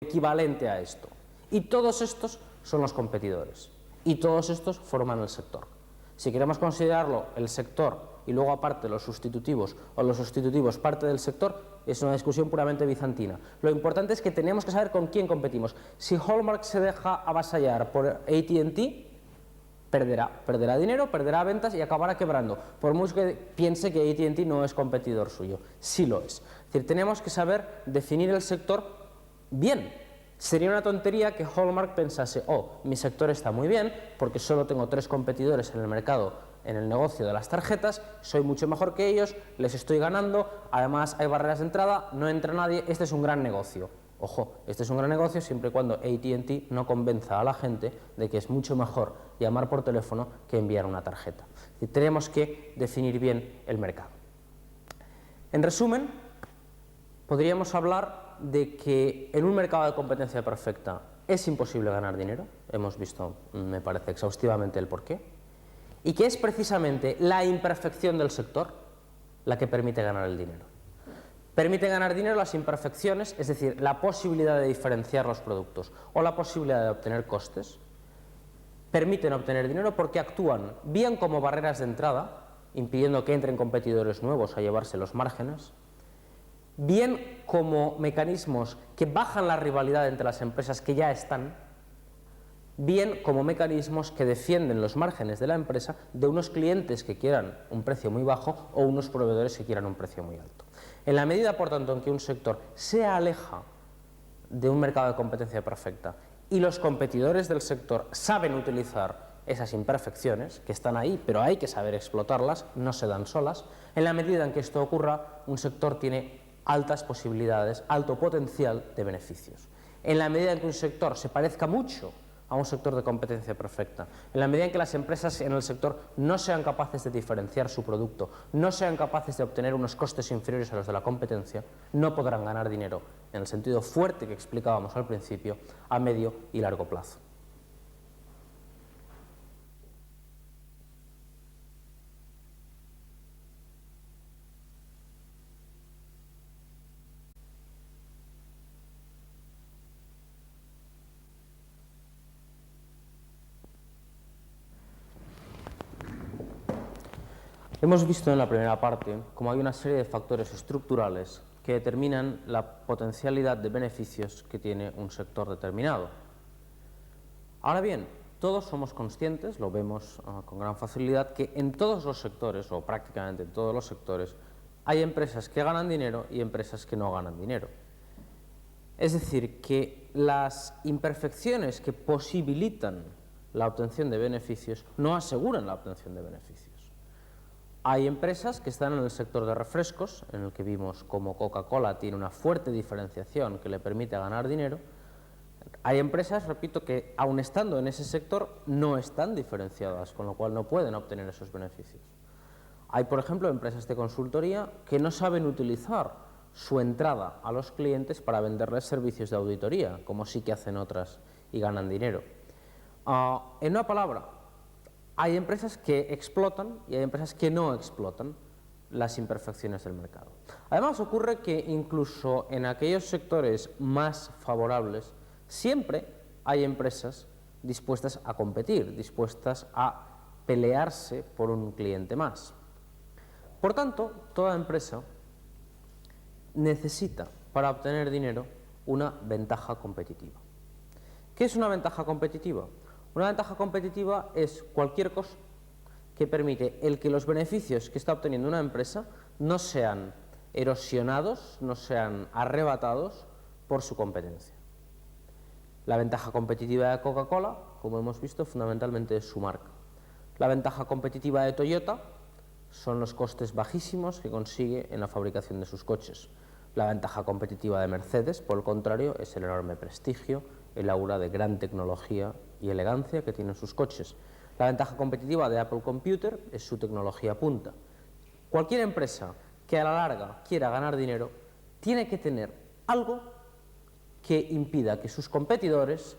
equivalente a esto. Y todos estos son los competidores. Y todos estos forman el sector. Si queremos considerarlo el sector y luego aparte los sustitutivos o los sustitutivos parte del sector, es una discusión puramente bizantina. Lo importante es que tenemos que saber con quién competimos. Si Hallmark se deja avasallar por AT&T, perderá dinero, perderá ventas y acabará quebrando, por mucho que piense que AT&T no es competidor suyo. Sí lo es. Es decir, tenemos que saber definir el sector bien. Sería una tontería que Hallmark pensase, oh, mi sector está muy bien porque solo tengo 3 competidores en el mercado, en el negocio de las tarjetas, soy mucho mejor que ellos, les estoy ganando, además hay barreras de entrada, no entra nadie, este es un gran negocio. Ojo, este es un gran negocio siempre y cuando AT&T no convenza a la gente de que es mucho mejor llamar por teléfono que enviar una tarjeta. Y tenemos que definir bien el mercado. En resumen, podríamos hablar de que en un mercado de competencia perfecta es imposible ganar dinero. Hemos visto, me parece, exhaustivamente el porqué. Y que es precisamente la imperfección del sector la que permite ganar el dinero. Permite ganar dinero las imperfecciones, es decir, la posibilidad de diferenciar los productos o la posibilidad de obtener costes, permiten obtener dinero porque actúan bien como barreras de entrada, impidiendo que entren competidores nuevos a llevarse los márgenes, bien como mecanismos que bajan la rivalidad entre las empresas que ya están, bien como mecanismos que defienden los márgenes de la empresa de unos clientes que quieran un precio muy bajo o unos proveedores que quieran un precio muy alto. En la medida, por tanto, en que un sector se aleja de un mercado de competencia perfecta y los competidores del sector saben utilizar esas imperfecciones, que están ahí, pero hay que saber explotarlas, no se dan solas, en la medida en que esto ocurra, un sector tiene altas posibilidades, alto potencial de beneficios. En la medida en que un sector se parezca mucho a un sector de competencia perfecta, en la medida en que las empresas en el sector no sean capaces de diferenciar su producto, no sean capaces de obtener unos costes inferiores a los de la competencia, no podrán ganar dinero, en el sentido fuerte que explicábamos al principio, a medio y largo plazo. Hemos visto en la primera parte cómo hay una serie de factores estructurales que determinan la potencialidad de beneficios que tiene un sector determinado. Ahora bien, todos somos conscientes, lo vemos con gran facilidad, que en todos los sectores, o prácticamente en todos los sectores, hay empresas que ganan dinero y empresas que no ganan dinero. Es decir, que las imperfecciones que posibilitan la obtención de beneficios no aseguran la obtención de beneficios. Hay empresas que están en el sector de refrescos, en el que vimos cómo Coca-Cola tiene una fuerte diferenciación que le permite ganar dinero. Hay empresas, repito, que aun estando en ese sector no están diferenciadas, con lo cual no pueden obtener esos beneficios. Hay, por ejemplo, empresas de consultoría que no saben utilizar su entrada a los clientes para venderles servicios de auditoría, como sí que hacen otras y ganan dinero. En una palabra, hay empresas que explotan y hay empresas que no explotan las imperfecciones del mercado. Además, ocurre que incluso en aquellos sectores más favorables siempre hay empresas dispuestas a competir, dispuestas a pelearse por un cliente más. Por tanto, toda empresa necesita para obtener dinero una ventaja competitiva. ¿Qué es una ventaja competitiva? Una ventaja competitiva es cualquier cosa que permite el que los beneficios que está obteniendo una empresa no sean erosionados, no sean arrebatados por su competencia. La ventaja competitiva de Coca-Cola, como hemos visto, fundamentalmente es su marca. La ventaja competitiva de Toyota son los costes bajísimos que consigue en la fabricación de sus coches. La ventaja competitiva de Mercedes, por el contrario, es el enorme prestigio, el aura de gran tecnología y elegancia que tienen sus coches. La ventaja competitiva de Apple Computer es su tecnología punta. Cualquier empresa que a la larga quiera ganar dinero tiene que tener algo que impida que sus competidores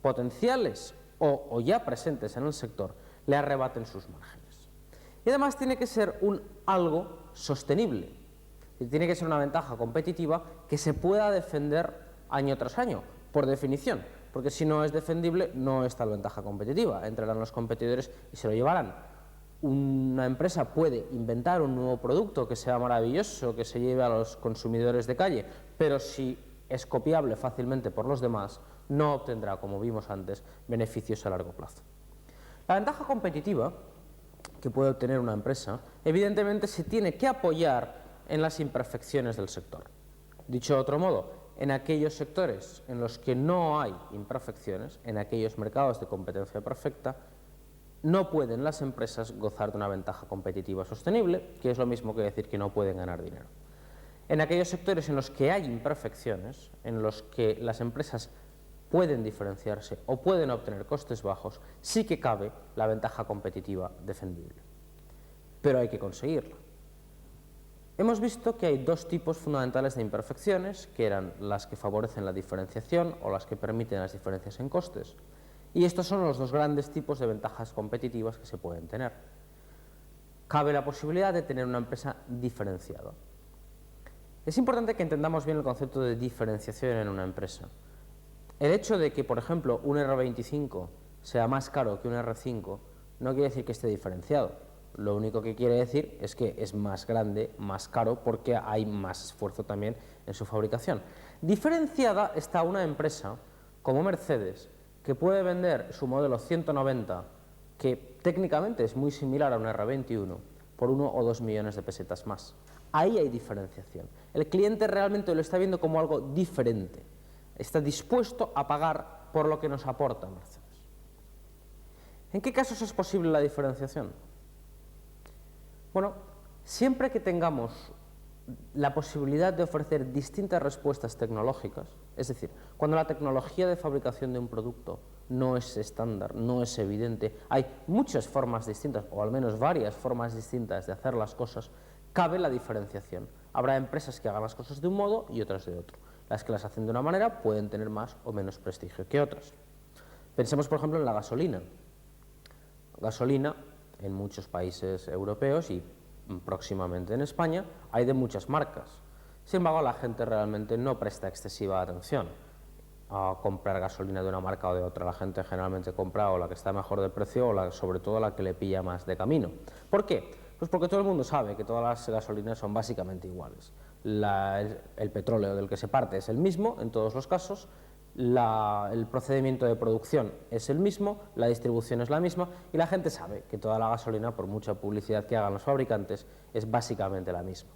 potenciales o ya presentes en el sector le arrebaten sus márgenes. Y además tiene que ser un algo sostenible. Y tiene que ser una ventaja competitiva que se pueda defender año tras año, por definición, porque si no es defendible no es tal ventaja competitiva, entrarán los competidores y se lo llevarán. Una empresa puede inventar un nuevo producto que sea maravilloso, que se lleve a los consumidores de calle, pero si es copiable fácilmente por los demás, no obtendrá, como vimos antes, beneficios a largo plazo. La ventaja competitiva que puede obtener una empresa, evidentemente se tiene que apoyar en las imperfecciones del sector. Dicho de otro modo, en aquellos sectores en los que no hay imperfecciones, en aquellos mercados de competencia perfecta, no pueden las empresas gozar de una ventaja competitiva sostenible, que es lo mismo que decir que no pueden ganar dinero. En aquellos sectores en los que hay imperfecciones, en los que las empresas pueden diferenciarse o pueden obtener costes bajos, sí que cabe la ventaja competitiva defendible. Pero hay que conseguirla. Hemos visto que hay dos tipos fundamentales de imperfecciones, que eran las que favorecen la diferenciación o las que permiten las diferencias en costes. Y estos son los dos grandes tipos de ventajas competitivas que se pueden tener. Cabe la posibilidad de tener una empresa diferenciada. Es importante que entendamos bien el concepto de diferenciación en una empresa. El hecho de que, por ejemplo, un R25 sea más caro que un R5 no quiere decir que esté diferenciado. Lo único que quiere decir es que es más grande, más caro, porque hay más esfuerzo también en su fabricación. Diferenciada está una empresa como Mercedes, que puede vender su modelo 190, que técnicamente es muy similar a un R21, por 1 o 2 millones de pesetas más. Ahí hay diferenciación. El cliente realmente lo está viendo como algo diferente. Está dispuesto a pagar por lo que nos aporta Mercedes. ¿En qué casos es posible la diferenciación? Bueno, siempre que tengamos la posibilidad de ofrecer distintas respuestas tecnológicas, es decir, cuando la tecnología de fabricación de un producto no es estándar, no es evidente, hay muchas formas distintas, o al menos varias formas distintas de hacer las cosas, cabe la diferenciación. Habrá empresas que hagan las cosas de un modo y otras de otro. Las que las hacen de una manera pueden tener más o menos prestigio que otras. Pensemos, por ejemplo, en la gasolina. Gasolina, en muchos países europeos y próximamente en España, hay de muchas marcas. Sin embargo, la gente realmente no presta excesiva atención a comprar gasolina de una marca o de otra. La gente generalmente compra o la que está mejor de precio o sobre todo la que le pilla más de camino. ¿Por qué? Pues porque todo el mundo sabe que todas las gasolinas son básicamente iguales. El petróleo del que se parte es el mismo en todos los casos, el procedimiento de producción es el mismo, la distribución es la misma y la gente sabe que toda la gasolina, por mucha publicidad que hagan los fabricantes, es básicamente la misma.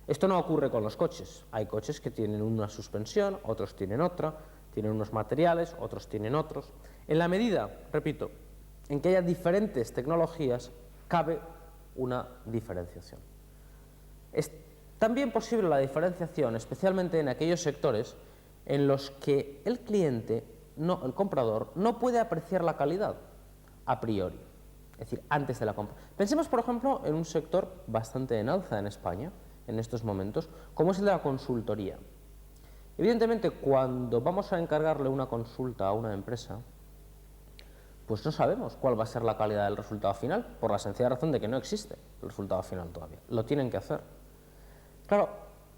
Esto no ocurre con los coches. Hay coches que tienen una suspensión, otros tienen otra, tienen unos materiales, otros tienen otros. En la medida, repito, en que haya diferentes tecnologías, cabe una diferenciación. Es también posible la diferenciación, especialmente en aquellos sectores en los que el cliente, el comprador, no puede apreciar la calidad a priori, es decir, antes de la compra. Pensemos, por ejemplo, en un sector bastante en alza en España, en estos momentos, como es el de la consultoría. Evidentemente, cuando vamos a encargarle una consulta a una empresa, pues no sabemos cuál va a ser la calidad del resultado final, por la sencilla razón de que no existe el resultado final todavía. Lo tienen que hacer. Claro,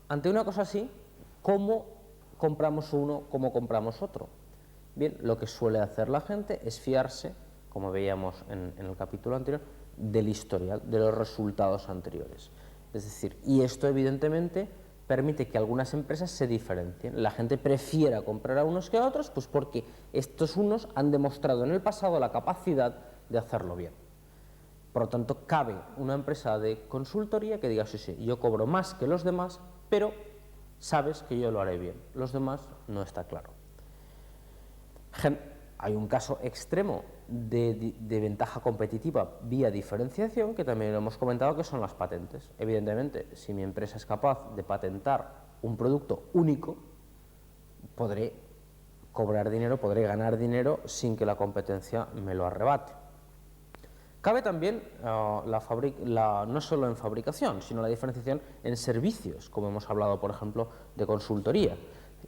ante una cosa así, ¿cómo compramos uno, cómo compramos otro? Bien, lo que suele hacer la gente es fiarse, como veíamos en el capítulo anterior, del historial, de los resultados anteriores. Es decir, y esto evidentemente permite que algunas empresas se diferencien. La gente prefiera comprar a unos que a otros, pues porque estos unos han demostrado en el pasado la capacidad de hacerlo bien. Por lo tanto, cabe una empresa de consultoría que diga, sí, sí, yo cobro más que los demás, pero sabes que yo lo haré bien. Los demás no está claro. Hay un caso extremo de ventaja competitiva vía diferenciación, que también lo hemos comentado, que son las patentes. Evidentemente, si mi empresa es capaz de patentar un producto único, podré cobrar dinero, podré ganar dinero sin que la competencia me lo arrebate. Cabe también no solo en fabricación, sino la diferenciación en servicios, como hemos hablado, por ejemplo, de consultoría.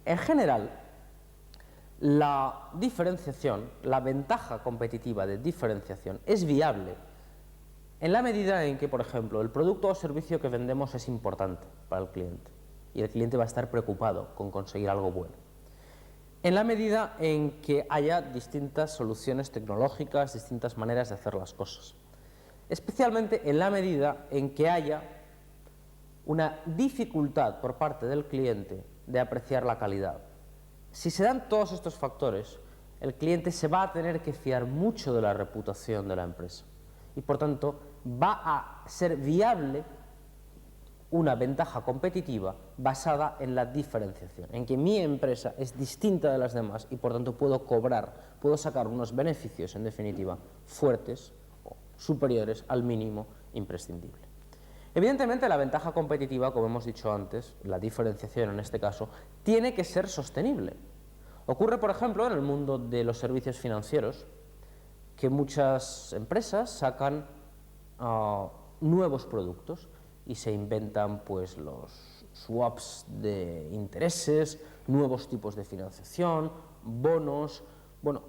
En general, la diferenciación, la ventaja competitiva de diferenciación es viable en la medida en que, por ejemplo, el producto o servicio que vendemos es importante para el cliente y el cliente va a estar preocupado con conseguir algo bueno. en la medida en que haya distintas soluciones tecnológicas, distintas maneras de hacer las cosas. Especialmente en la medida en que haya una dificultad por parte del cliente de apreciar la calidad. Si se dan todos estos factores, el cliente se va a tener que fiar mucho de la reputación de la empresa y, por tanto, va a ser viable una ventaja competitiva basada en la diferenciación, en que mi empresa es distinta de las demás y, por tanto, puedo sacar unos beneficios, en definitiva, fuertes o superiores al mínimo imprescindible. Evidentemente, la ventaja competitiva, como hemos dicho antes, la diferenciación en este caso, tiene que ser sostenible. Ocurre, por ejemplo, en el mundo de los servicios financieros, que muchas empresas sacan nuevos productos y se inventan pues los swaps de intereses, nuevos tipos de financiación, bonos, bueno,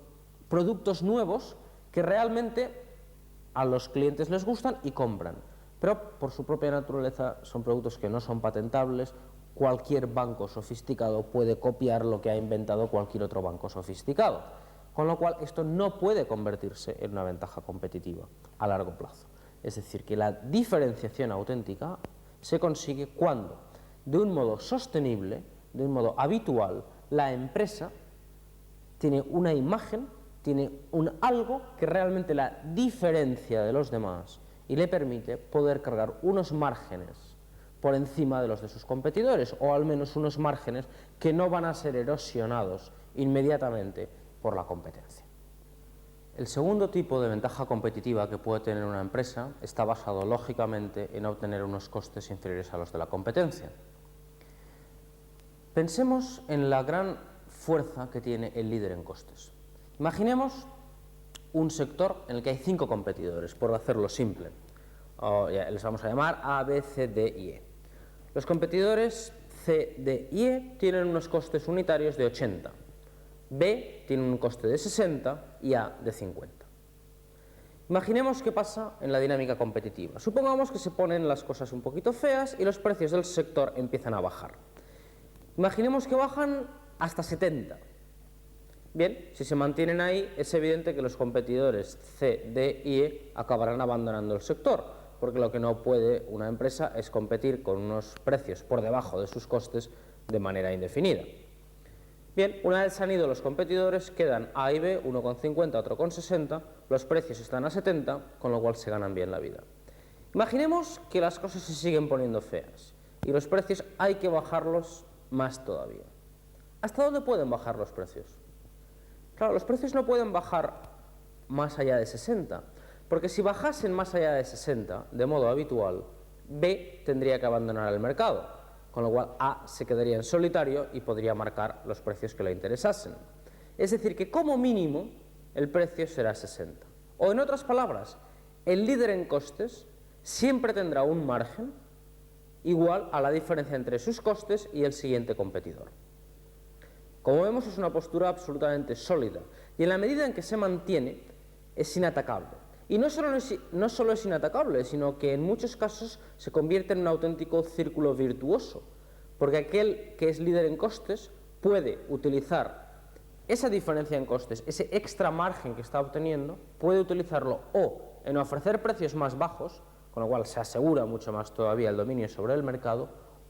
productos nuevos que realmente a los clientes les gustan y compran, pero por su propia naturaleza son productos que no son patentables. Cualquier banco sofisticado puede copiar lo que ha inventado cualquier otro banco sofisticado, con lo cual esto no puede convertirse en una ventaja competitiva a largo plazo. Es decir, que la diferenciación auténtica se consigue cuando, de un modo sostenible, de un modo habitual, la empresa tiene una imagen, tiene un algo que realmente la diferencia de los demás y le permite poder cargar unos márgenes por encima de los de sus competidores, o al menos unos márgenes que no van a ser erosionados inmediatamente por la competencia. El segundo tipo de ventaja competitiva que puede tener una empresa está basado lógicamente en obtener unos costes inferiores a los de la competencia. Pensemos en la gran fuerza que tiene el líder en costes. Imaginemos un sector en el que hay 5 competidores, por hacerlo simple. Les vamos a llamar A, B, C, D y E. Los competidores C, D y E tienen unos costes unitarios de 80. B tiene un coste de 60 y A de 50. Imaginemos qué pasa en la dinámica competitiva. Supongamos que se ponen las cosas un poquito feas y los precios del sector empiezan a bajar. Imaginemos que bajan hasta 70. Bien, si se mantienen ahí, es evidente que los competidores C, D y E acabarán abandonando el sector, porque lo que no puede una empresa es competir con unos precios por debajo de sus costes de manera indefinida. Bien, una vez se han ido los competidores, quedan A y B, uno con 50, otro con 60, los precios están a 70, con lo cual se ganan bien la vida. Imaginemos que las cosas se siguen poniendo feas y los precios hay que bajarlos más todavía. ¿Hasta dónde pueden bajar los precios? Claro, los precios no pueden bajar más allá de 60, porque si bajasen más allá de 60, de modo habitual, B tendría que abandonar el mercado, con lo cual A se quedaría en solitario y podría marcar los precios que le interesasen. Es decir, que como mínimo el precio será 60. O en otras palabras, el líder en costes siempre tendrá un margen igual a la diferencia entre sus costes y el siguiente competidor. Como vemos, es una postura absolutamente sólida y en la medida en que se mantiene es inatacable. Y no solo es inatacable, sino que en muchos casos se convierte en un auténtico círculo virtuoso, porque aquel que es líder en costes puede utilizar esa diferencia en costes, ese extra margen que está obteniendo, puede utilizarlo o en ofrecer precios más bajos, con lo cual se asegura mucho más todavía el dominio sobre el mercado,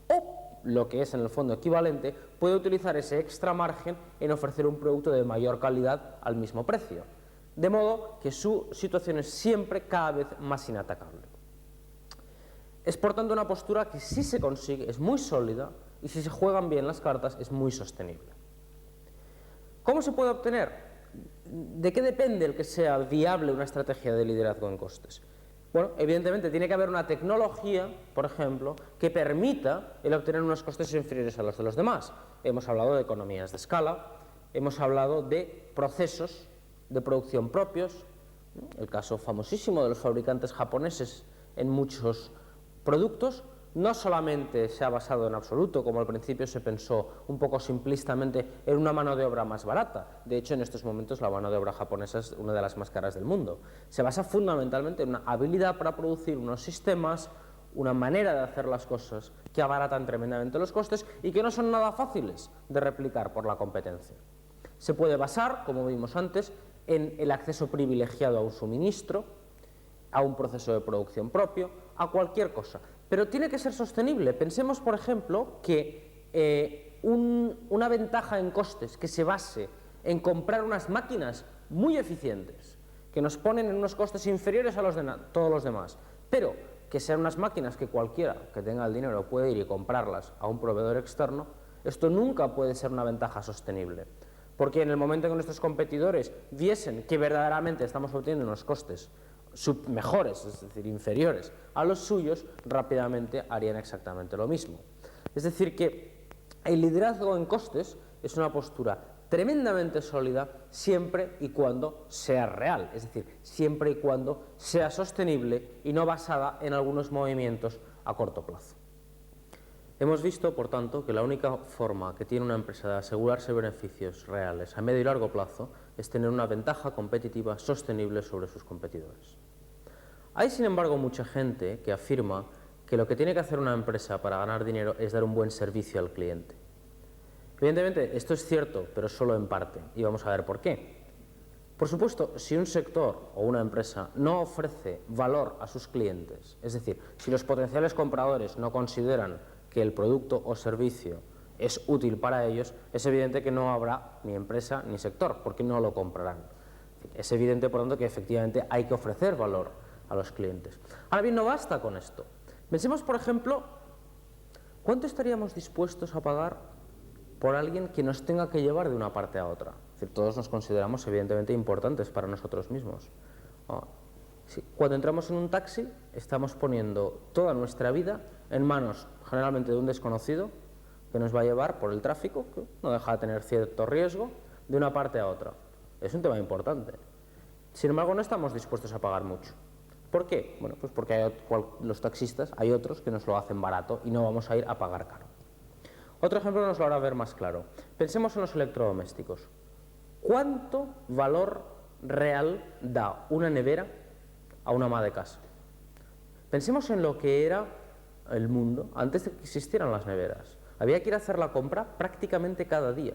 o, lo que es en el fondo equivalente, puede utilizar ese extra margen en ofrecer un producto de mayor calidad al mismo precio. De modo que su situación es siempre cada vez más inatacable. Es por tanto una postura que si se consigue es muy sólida y si se juegan bien las cartas es muy sostenible. ¿Cómo se puede obtener? ¿De qué depende el que sea viable una estrategia de liderazgo en costes? Bueno, evidentemente tiene que haber una tecnología, por ejemplo, que permita el obtener unos costes inferiores a los de los demás. Hemos hablado de economías de escala, hemos hablado de procesos de producción propios, el caso famosísimo de los fabricantes japoneses en muchos productos, no solamente se ha basado en absoluto, como al principio se pensó un poco simplistamente, en una mano de obra más barata. De hecho, en estos momentos la mano de obra japonesa es una de las más caras del mundo. Se basa fundamentalmente en una habilidad para producir unos sistemas, una manera de hacer las cosas que abaratan tremendamente los costes y que no son nada fáciles de replicar por la competencia. Se puede basar, como vimos antes, en el acceso privilegiado a un suministro, a un proceso de producción propio, a cualquier cosa. Pero tiene que ser sostenible. Pensemos, por ejemplo, que una ventaja en costes que se base en comprar unas máquinas muy eficientes, que nos ponen en unos costes inferiores a los de todos los demás, pero que sean unas máquinas que cualquiera que tenga el dinero puede ir y comprarlas a un proveedor externo, esto nunca puede ser una ventaja sostenible. Porque en el momento en que nuestros competidores viesen que verdaderamente estamos obteniendo unos costes mejores, es decir, inferiores a los suyos, rápidamente harían exactamente lo mismo. Es decir, que el liderazgo en costes es una postura tremendamente sólida siempre y cuando sea real, es decir, siempre y cuando sea sostenible y no basada en algunos movimientos a corto plazo. Hemos visto, por tanto, que la única forma que tiene una empresa de asegurarse beneficios reales a medio y largo plazo es tener una ventaja competitiva sostenible sobre sus competidores. Hay, sin embargo, mucha gente que afirma que lo que tiene que hacer una empresa para ganar dinero es dar un buen servicio al cliente. Evidentemente, esto es cierto, pero solo en parte, y vamos a ver por qué. Por supuesto, si un sector o una empresa no ofrece valor a sus clientes, es decir, si los potenciales compradores no consideran que el producto o servicio es útil para ellos, es evidente que no habrá ni empresa ni sector, porque no lo comprarán. Es evidente, por tanto, que efectivamente hay que ofrecer valor a los clientes. Ahora bien, no basta con esto. Pensemos, por ejemplo, ¿cuánto estaríamos dispuestos a pagar por alguien que nos tenga que llevar de una parte a otra? Es decir, todos nos consideramos evidentemente importantes para nosotros mismos. Cuando entramos en un taxi, estamos poniendo toda nuestra vida en manos generalmente de un desconocido que nos va a llevar por el tráfico, que no deja de tener cierto riesgo, de una parte a otra. Es un tema importante. Sin embargo, no estamos dispuestos a pagar mucho. ¿Por qué? Bueno, pues porque los taxistas, hay otros que nos lo hacen barato y no vamos a ir a pagar caro. Otro ejemplo nos lo hará ver más claro. Pensemos en los electrodomésticos. ¿Cuánto valor real da una nevera a una ama de casa? Pensemos en lo que era el mundo antes de que existieran las neveras. Había que ir a hacer la compra prácticamente cada día.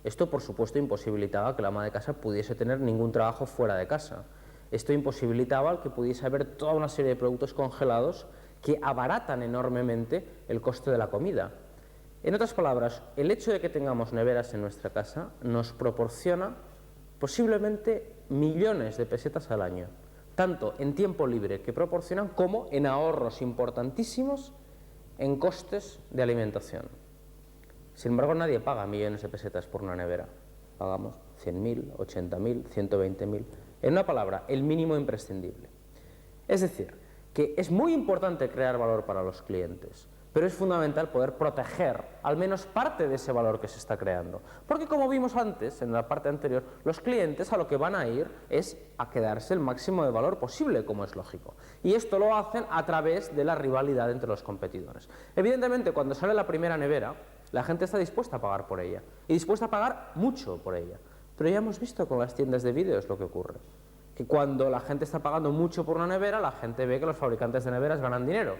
Esto, por supuesto, imposibilitaba que la ama de casa pudiese tener ningún trabajo fuera de casa. Esto imposibilitaba el que pudiese haber toda una serie de productos congelados que abaratan enormemente el coste de la comida. En otras palabras, el hecho de que tengamos neveras en nuestra casa nos proporciona posiblemente millones de pesetas al año, tanto en tiempo libre que proporcionan como en ahorros importantísimos en costes de alimentación. Sin embargo, nadie paga millones de pesetas por una nevera. Pagamos 100.000, 80.000, 120.000. En una palabra, el mínimo imprescindible. Es decir, que es muy importante crear valor para los clientes, pero es fundamental poder proteger al menos parte de ese valor que se está creando. Porque, como vimos antes, en la parte anterior, los clientes a lo que van a ir es a quedarse el máximo de valor posible, como es lógico. Y esto lo hacen a través de la rivalidad entre los competidores. Evidentemente, cuando sale la primera nevera, la gente está dispuesta a pagar por ella, y dispuesta a pagar mucho por ella. Pero ya hemos visto con las tiendas de vídeos lo que ocurre. Que cuando la gente está pagando mucho por una nevera, la gente ve que los fabricantes de neveras ganan dinero.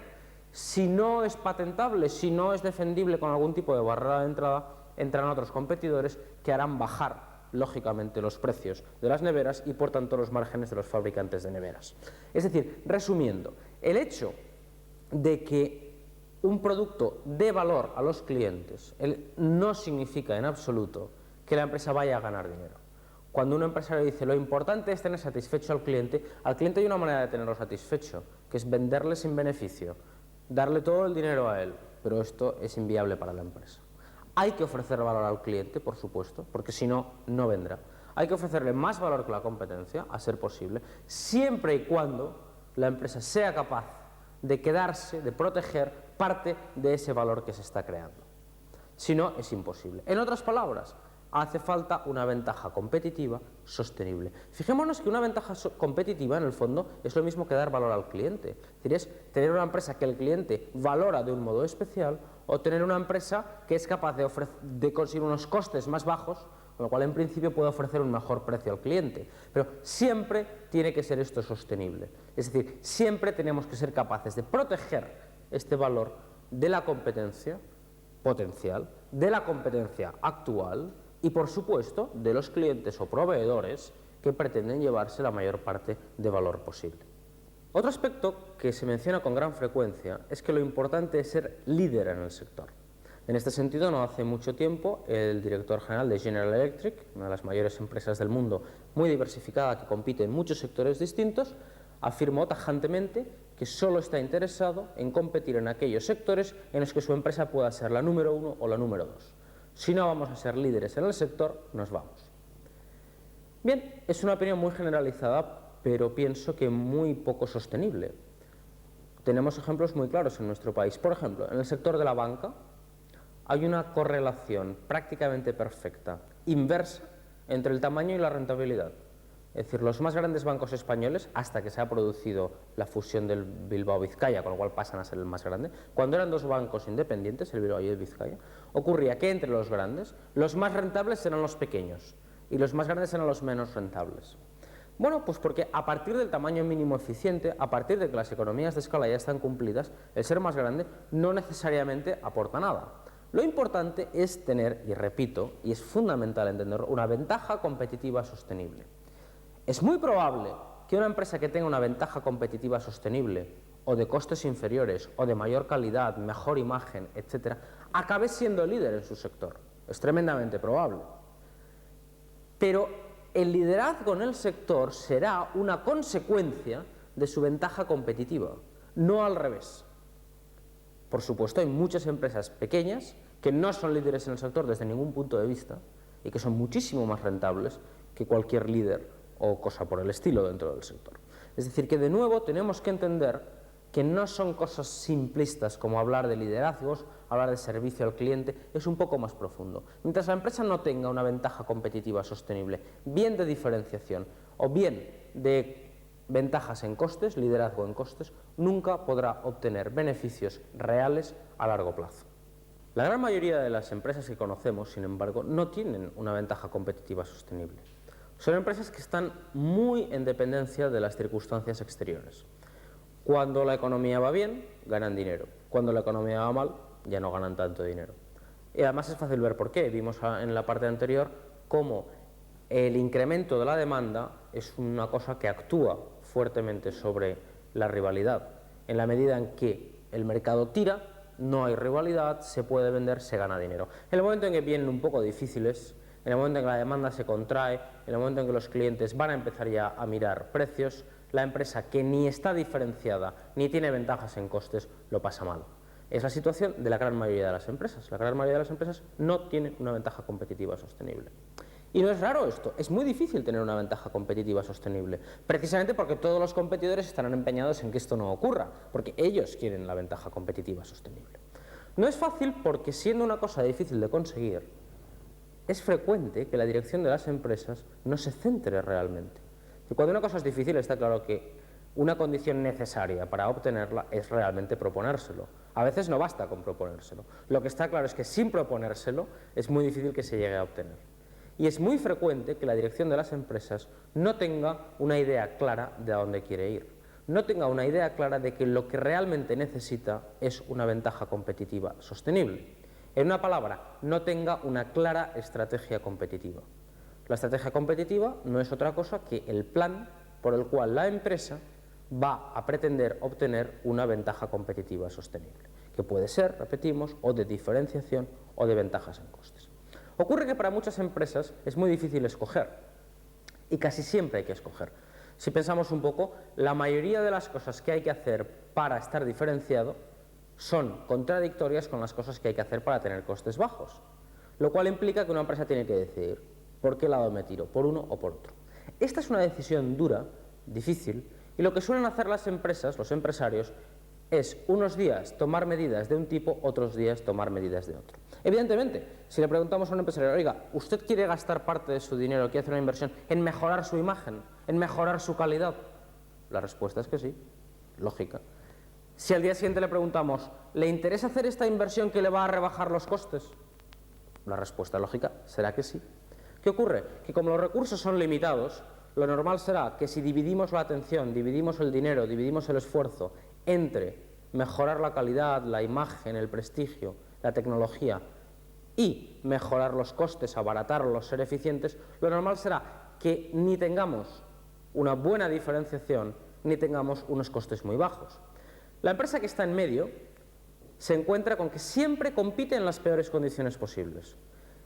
Si no es patentable, si no es defendible con algún tipo de barrera de entrada, entran otros competidores que harán bajar, lógicamente, los precios de las neveras y, por tanto, los márgenes de los fabricantes de neveras. Es decir, resumiendo, el hecho de que un producto dé valor a los clientes no significa en absoluto que la empresa vaya a ganar dinero. Cuando un empresario dice lo importante es tener satisfecho al cliente hay una manera de tenerlo satisfecho, que es venderle sin beneficio, darle todo el dinero a él, pero esto es inviable para la empresa. Hay que ofrecer valor al cliente, por supuesto, porque si no, no vendrá. Hay que ofrecerle más valor que la competencia, a ser posible, siempre y cuando la empresa sea capaz de quedarse, de proteger parte de ese valor que se está creando. Si no, es imposible. En otras palabras, hace falta una ventaja competitiva sostenible. Fijémonos que una ventaja competitiva, en el fondo, es lo mismo que dar valor al cliente. Es decir, es tener una empresa que el cliente valora de un modo especial o tener una empresa que es capaz de conseguir unos costes más bajos, con lo cual en principio puede ofrecer un mejor precio al cliente. Pero siempre tiene que ser esto sostenible. Es decir, siempre tenemos que ser capaces de proteger este valor de la competencia potencial, de la competencia actual, y, por supuesto, de los clientes o proveedores que pretenden llevarse la mayor parte de valor posible. Otro aspecto que se menciona con gran frecuencia es que lo importante es ser líder en el sector. En este sentido, no hace mucho tiempo, el director general de General Electric, una de las mayores empresas del mundo, muy diversificada, que compite en muchos sectores distintos, afirmó tajantemente que solo está interesado en competir en aquellos sectores en los que su empresa pueda ser la número 1 o la número 2. Si no vamos a ser líderes en el sector, nos vamos. Bien, es una opinión muy generalizada, pero pienso que muy poco sostenible. Tenemos ejemplos muy claros en nuestro país. Por ejemplo, en el sector de la banca hay una correlación prácticamente perfecta, inversa, entre el tamaño y la rentabilidad. Es decir, los más grandes bancos españoles, hasta que se ha producido la fusión del Bilbao Vizcaya, con lo cual pasan a ser el más grande, cuando eran dos bancos independientes, el Bilbao y el Vizcaya, ocurría que entre los grandes, los más rentables eran los pequeños y los más grandes eran los menos rentables. Bueno, pues porque a partir del tamaño mínimo eficiente, a partir de que las economías de escala ya están cumplidas, el ser más grande no necesariamente aporta nada. Lo importante es tener, y repito, y es fundamental entenderlo, una ventaja competitiva sostenible. Es muy probable que una empresa que tenga una ventaja competitiva sostenible, o de costes inferiores, o de mayor calidad, mejor imagen, etc., acabe siendo líder en su sector. Es tremendamente probable. Pero el liderazgo en el sector será una consecuencia de su ventaja competitiva, no al revés. Por supuesto, hay muchas empresas pequeñas que no son líderes en el sector desde ningún punto de vista y que son muchísimo más rentables que cualquier líder o cosa por el estilo dentro del sector. Es decir, que de nuevo tenemos que entender que no son cosas simplistas como hablar de liderazgos, hablar de servicio al cliente, es un poco más profundo. Mientras la empresa no tenga una ventaja competitiva sostenible, bien de diferenciación o bien de ventajas en costes, liderazgo en costes, nunca podrá obtener beneficios reales a largo plazo. La gran mayoría de las empresas que conocemos, sin embargo, no tienen una ventaja competitiva sostenible. Son empresas que están muy en dependencia de las circunstancias exteriores. Cuando la economía va bien, ganan dinero. Cuando la economía va mal, ya no ganan tanto dinero. Y además es fácil ver por qué. Vimos en la parte anterior cómo el incremento de la demanda es una cosa que actúa fuertemente sobre la rivalidad. En la medida en que el mercado tira, no hay rivalidad, se puede vender, se gana dinero. En el momento en que vienen un poco difíciles, en el momento en que la demanda se contrae, en el momento en que los clientes van a empezar ya a mirar precios, la empresa que ni está diferenciada ni tiene ventajas en costes lo pasa mal. Es la situación de la gran mayoría de las empresas. La gran mayoría de las empresas no tienen una ventaja competitiva sostenible. Y no es raro esto, es muy difícil tener una ventaja competitiva sostenible, precisamente porque todos los competidores estarán empeñados en que esto no ocurra, porque ellos quieren la ventaja competitiva sostenible. No es fácil porque, siendo una cosa difícil de conseguir, es frecuente que la dirección de las empresas no se centre realmente. Y cuando una cosa es difícil, está claro que una condición necesaria para obtenerla es realmente proponérselo. A veces no basta con proponérselo. Lo que está claro es que sin proponérselo es muy difícil que se llegue a obtener. Y es muy frecuente que la dirección de las empresas no tenga una idea clara de a dónde quiere ir. No tenga una idea clara de que lo que realmente necesita es una ventaja competitiva sostenible. En una palabra, no tenga una clara estrategia competitiva. La estrategia competitiva no es otra cosa que el plan por el cual la empresa va a pretender obtener una ventaja competitiva sostenible, que puede ser, repetimos, o de diferenciación o de ventajas en costes. Ocurre que para muchas empresas es muy difícil escoger, y casi siempre hay que escoger. Si pensamos un poco, la mayoría de las cosas que hay que hacer para estar diferenciado son contradictorias con las cosas que hay que hacer para tener costes bajos, lo cual implica que una empresa tiene que decidir por qué lado me tiro, por uno o por otro. Esta es una decisión dura, difícil, y lo que suelen hacer las empresas, los empresarios, es unos días tomar medidas de un tipo, otros días tomar medidas de otro. Evidentemente, si le preguntamos a un empresario, oiga, ¿usted quiere gastar parte de su dinero, quiere hacer una inversión en mejorar su imagen, en mejorar su calidad? La respuesta es que sí, lógica. Si al día siguiente le preguntamos, ¿le interesa hacer esta inversión que le va a rebajar los costes? La respuesta lógica será que sí. ¿Qué ocurre? Que como los recursos son limitados, lo normal será que si dividimos la atención, dividimos el dinero, dividimos el esfuerzo entre mejorar la calidad, la imagen, el prestigio, la tecnología y mejorar los costes, abaratarlos, ser eficientes, lo normal será que ni tengamos una buena diferenciación ni tengamos unos costes muy bajos. La empresa que está en medio se encuentra con que siempre compite en las peores condiciones posibles.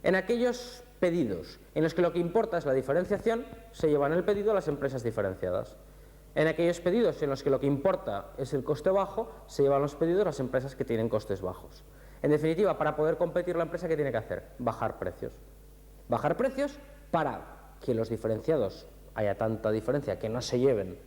En aquellos pedidos en los que lo que importa es la diferenciación, se llevan el pedido a las empresas diferenciadas. En aquellos pedidos en los que lo que importa es el coste bajo, se llevan los pedidos a las empresas que tienen costes bajos. En definitiva, para poder competir la empresa, ¿qué tiene que hacer? Bajar precios. Bajar precios para que los diferenciados haya tanta diferencia que no se lleven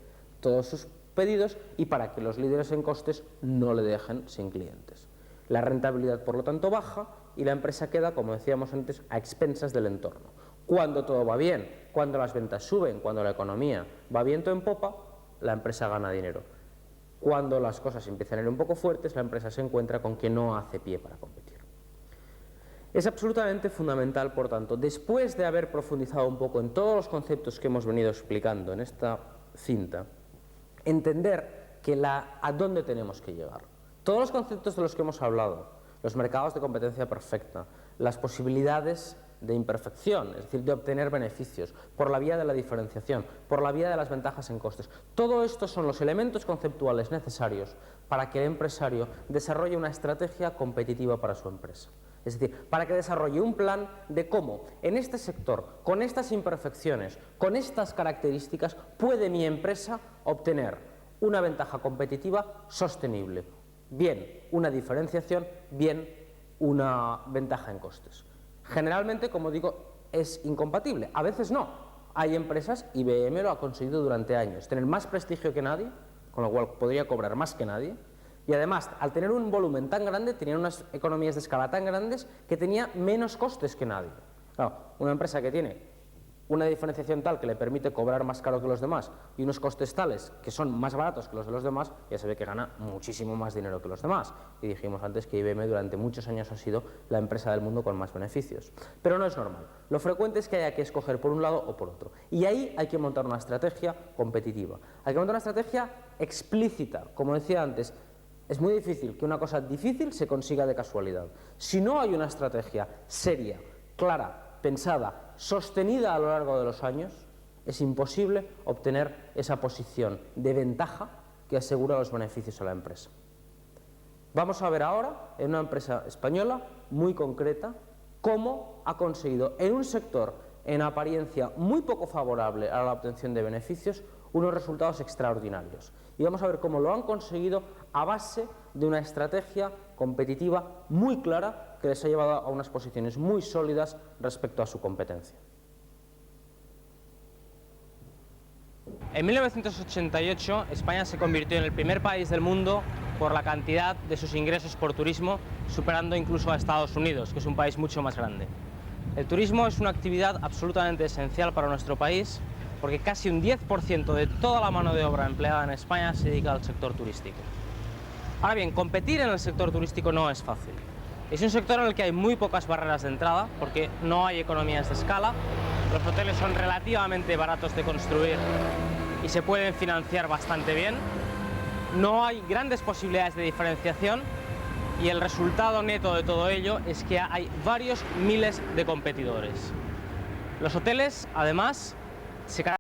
todos sus pedidos y para que los líderes en costes no le dejen sin clientes. La rentabilidad, por lo tanto, baja y la empresa queda, como decíamos antes, a expensas del entorno. Cuando todo va bien, cuando las ventas suben, cuando la economía va viento en popa, la empresa gana dinero. Cuando las cosas empiezan a ir un poco fuertes, la empresa se encuentra con que no hace pie para competir. Es absolutamente fundamental, por tanto, después de haber profundizado un poco en todos los conceptos que hemos venido explicando en esta cinta, entender que a dónde tenemos que llegar. Todos los conceptos de los que hemos hablado, los mercados de competencia perfecta, las posibilidades de imperfección, es decir, de obtener beneficios, por la vía de la diferenciación, por la vía de las ventajas en costes. Todo esto son los elementos conceptuales necesarios para que el empresario desarrolle una estrategia competitiva para su empresa. Es decir, para que desarrolle un plan de cómo en este sector, con estas imperfecciones, con estas características, puede mi empresa obtener una ventaja competitiva sostenible. Bien una diferenciación, bien una ventaja en costes. Generalmente, como digo, es incompatible. A veces no. Hay empresas, IBM lo ha conseguido durante años, tener más prestigio que nadie, con lo cual podría cobrar más que nadie, y además, al tener un volumen tan grande, tenían unas economías de escala tan grandes que tenía menos costes que nadie. Claro, una empresa que tiene una diferenciación tal que le permite cobrar más caro que los demás y unos costes tales que son más baratos que los de los demás, ya se ve que gana muchísimo más dinero que los demás. Y dijimos antes que IBM durante muchos años ha sido la empresa del mundo con más beneficios. Pero no es normal. Lo frecuente es que haya que escoger por un lado o por otro. Y ahí hay que montar una estrategia competitiva. Hay que montar una estrategia explícita. Como decía antes, es muy difícil que una cosa difícil se consiga de casualidad. Si no hay una estrategia seria, clara, pensada, sostenida a lo largo de los años, es imposible obtener esa posición de ventaja que asegura los beneficios a la empresa. Vamos a ver ahora, en una empresa española muy concreta, cómo ha conseguido en un sector en apariencia muy poco favorable a la obtención de beneficios unos resultados extraordinarios. Y vamos a ver cómo lo han conseguido a base de una estrategia competitiva muy clara que les ha llevado a unas posiciones muy sólidas respecto a su competencia. En 1988, España se convirtió en el primer país del mundo por la cantidad de sus ingresos por turismo, superando incluso a Estados Unidos, que es un país mucho más grande. El turismo es una actividad absolutamente esencial para nuestro país, porque casi un 10% de toda la mano de obra empleada en España se dedica al sector turístico. Ahora bien, competir en el sector turístico no es fácil. Es un sector en el que hay muy pocas barreras de entrada, porque no hay economías de escala, los hoteles son relativamente baratos de construir y se pueden financiar bastante bien, no hay grandes posibilidades de diferenciación y el resultado neto de todo ello es que hay varios miles de competidores. Los hoteles, además, se caracterizan